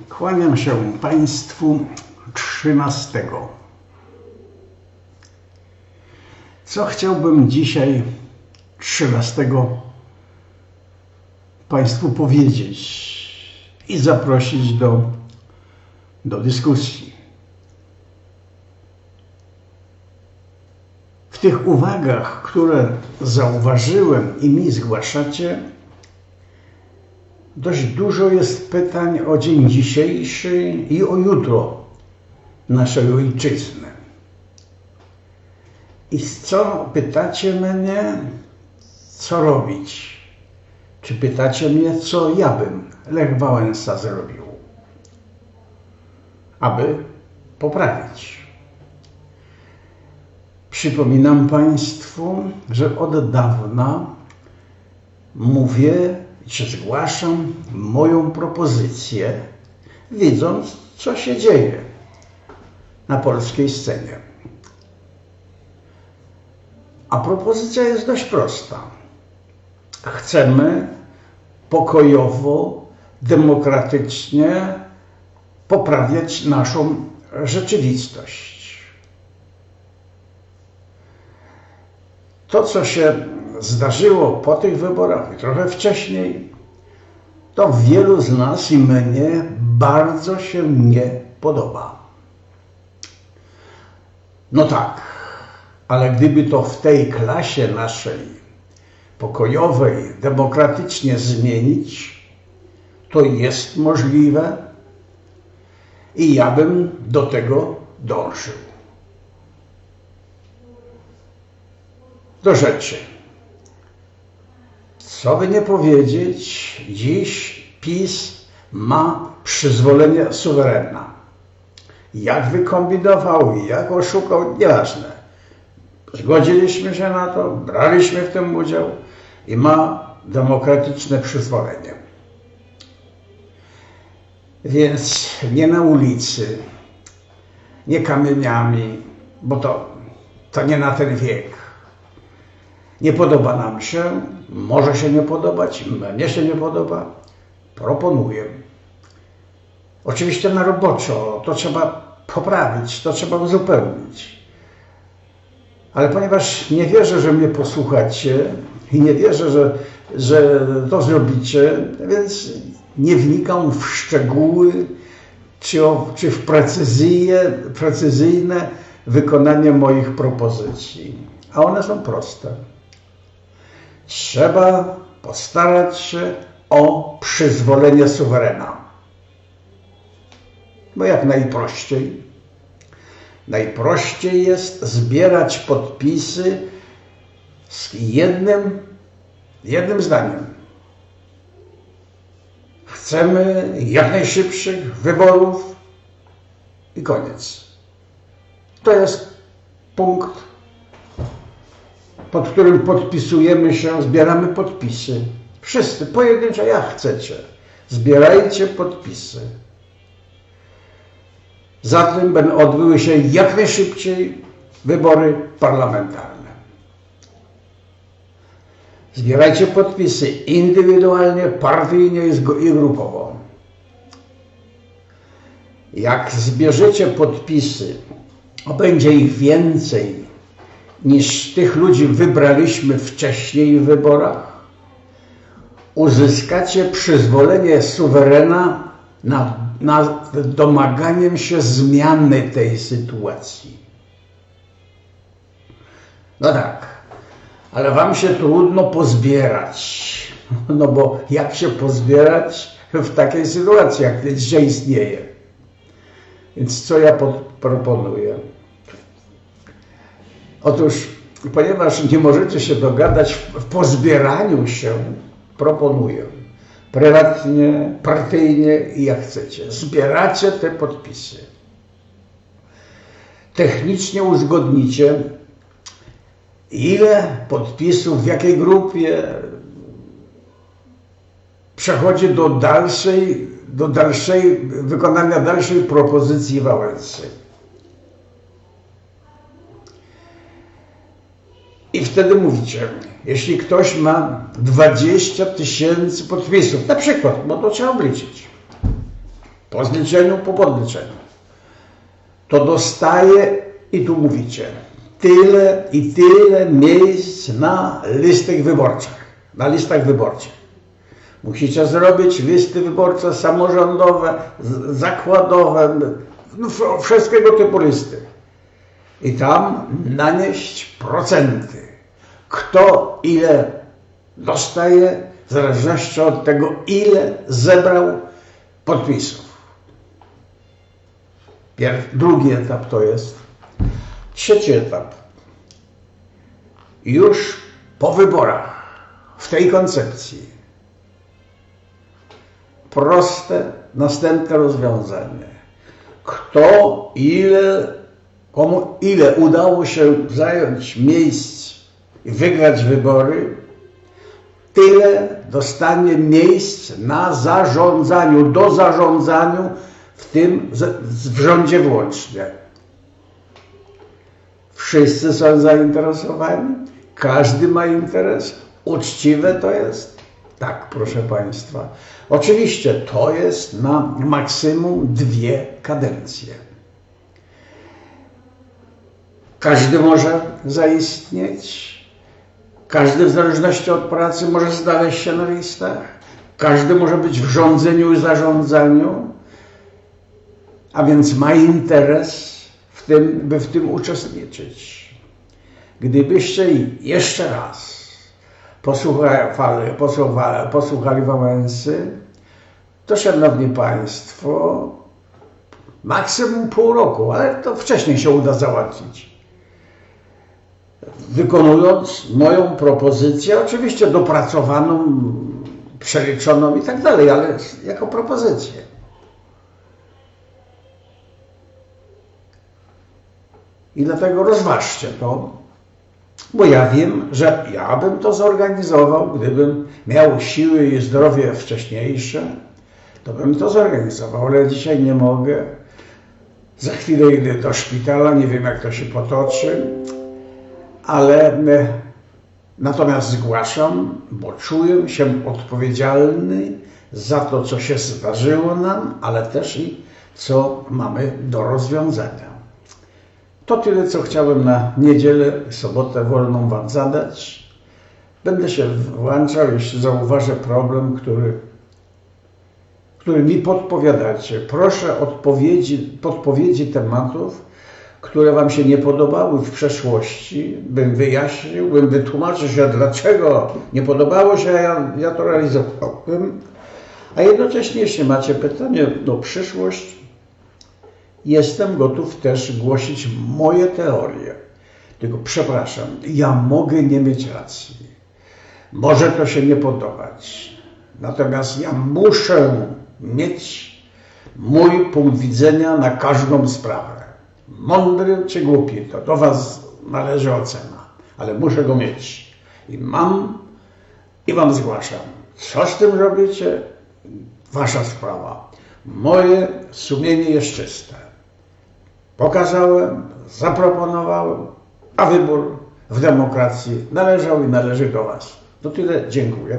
Kłaniam się Państwu 13. Co chciałbym dzisiaj 13 Państwu powiedzieć i zaprosić do dyskusji. W tych uwagach, które zauważyłem i mi zgłaszacie, dość dużo jest pytań o dzień dzisiejszy i o jutro naszej ojczyzny. I co pytacie mnie, co robić? Czy pytacie mnie, co ja bym, Lech Wałęsa, zrobił, aby poprawić? Przypominam Państwu, że od dawna mówię, czy zgłaszam moją propozycję, widząc, co się dzieje na polskiej scenie. A propozycja jest dość prosta. Chcemy pokojowo, demokratycznie poprawiać naszą rzeczywistość. To, co się zdarzyło po tych wyborach i trochę wcześniej, to wielu z nas i mnie bardzo się nie podoba. No tak, ale gdyby to w tej klasie naszej pokojowej, demokratycznie zmienić, to jest możliwe i ja bym do tego dążył. Do rzeczy. Co by nie powiedzieć, dziś PiS ma przyzwolenie suwerena. Jak wykombinował i jak oszukał, nieważne. Zgodziliśmy się na to, braliśmy w tym udział i ma demokratyczne przyzwolenie. Więc nie na ulicy, nie kamieniami, bo to nie na ten wiek. Nie podoba nam się, może się nie podobać, mnie się nie podoba, proponuję. Oczywiście na roboczo, to trzeba poprawić, to trzeba uzupełnić. Ale ponieważ nie wierzę, że mnie posłuchacie i nie wierzę, że to zrobicie, więc nie wnikam w szczegóły czy w precyzyjne wykonanie moich propozycji. A one są proste. Trzeba postarać się o przyzwolenie suwerena. Bo jak najprościej? Najprościej jest zbierać podpisy z jednym zdaniem. Chcemy jak najszybszych wyborów i koniec. To jest punkt, pod którym podpisujemy się, zbieramy podpisy. Wszyscy, pojedynczo, jak chcecie. Zbierajcie podpisy. Zatem będą odbyły się jak najszybciej wybory parlamentarne. Zbierajcie podpisy indywidualnie, partyjnie i grupowo. Jak zbierzecie podpisy, a będzie ich więcej niż tych ludzi wybraliśmy wcześniej w wyborach, uzyskacie przyzwolenie suwerena nad domaganiem się zmiany tej sytuacji. No tak, ale wam się trudno pozbierać. No bo jak się pozbierać w takiej sytuacji, jak dzisiaj istnieje? Więc co ja proponuję? Otóż, ponieważ nie możecie się dogadać w pozbieraniu się, proponuję prywatnie, partyjnie i jak chcecie. Zbieracie te podpisy. Technicznie uzgodnicie, ile podpisów, w jakiej grupie przechodzi do wykonania dalszej propozycji Wałęsy. I wtedy mówicie, jeśli ktoś ma 20 000 podpisów, na przykład, bo to trzeba obliczyć, po zliczeniu, po podliczeniu, to dostaje, i tu mówicie, tyle i tyle miejsc na listach wyborczych. Musicie zrobić listy wyborcze samorządowe, zakładowe, no, wszystkiego typu listy. I tam nanieść procenty. Kto ile dostaje, w zależności od tego, ile zebrał podpisów. Drugi etap to jest. Trzeci etap. Już po wyborach, w tej koncepcji, proste, następne rozwiązanie. Komu ile udało się zająć miejsc i wygrać wybory, tyle dostanie miejsc na zarządzaniu, do zarządzaniu, w tym w rządzie włącznie. Wszyscy są zainteresowani, każdy ma interes, uczciwe to jest. Tak, proszę Państwa. Oczywiście to jest na maksimum 2 kadencje. Każdy może zaistnieć, każdy w zależności od pracy może znaleźć się na listach, każdy może być w rządzeniu i zarządzaniu, a więc ma interes w tym, by w tym uczestniczyć. Gdybyście jeszcze raz posłuchali Wałęsy, to, szanowni Państwo, maksimum pół roku, ale to wcześniej się uda załatwić. Wykonując moją propozycję, oczywiście dopracowaną, przeliczoną i tak dalej, ale jako propozycję. I dlatego rozważcie to, bo ja wiem, że ja bym to zorganizował, gdybym miał siły i zdrowie wcześniejsze, to bym to zorganizował, ale dzisiaj nie mogę. Za chwilę idę do szpitala, nie wiem jak to się potoczy, ale natomiast zgłaszam, bo czuję się odpowiedzialny za to, co się zdarzyło nam, ale też i co mamy do rozwiązania. To tyle, co chciałem na niedzielę, sobotę wolną Wam zadać. Będę się włączał, jeśli zauważę problem, który mi podpowiadacie. Proszę podpowiedzi tematów, które Wam się nie podobały w przeszłości, bym wyjaśnił, bym wytłumaczył się, dlaczego nie podobało się, a ja to realizowałem. A jednocześnie, jeśli macie pytanie do przyszłość, jestem gotów też głosić moje teorie. Tylko przepraszam, ja mogę nie mieć racji. Może to się nie podobać. Natomiast ja muszę mieć mój punkt widzenia na każdą sprawę. Mądry czy głupi, to do Was należy ocena. Ale muszę go mieć. I mam i Wam zgłaszam. Co z tym robicie? Wasza sprawa. Moje sumienie jest czyste. Pokazałem, zaproponowałem, a wybór w demokracji należał i należy do Was. To tyle, dziękuję.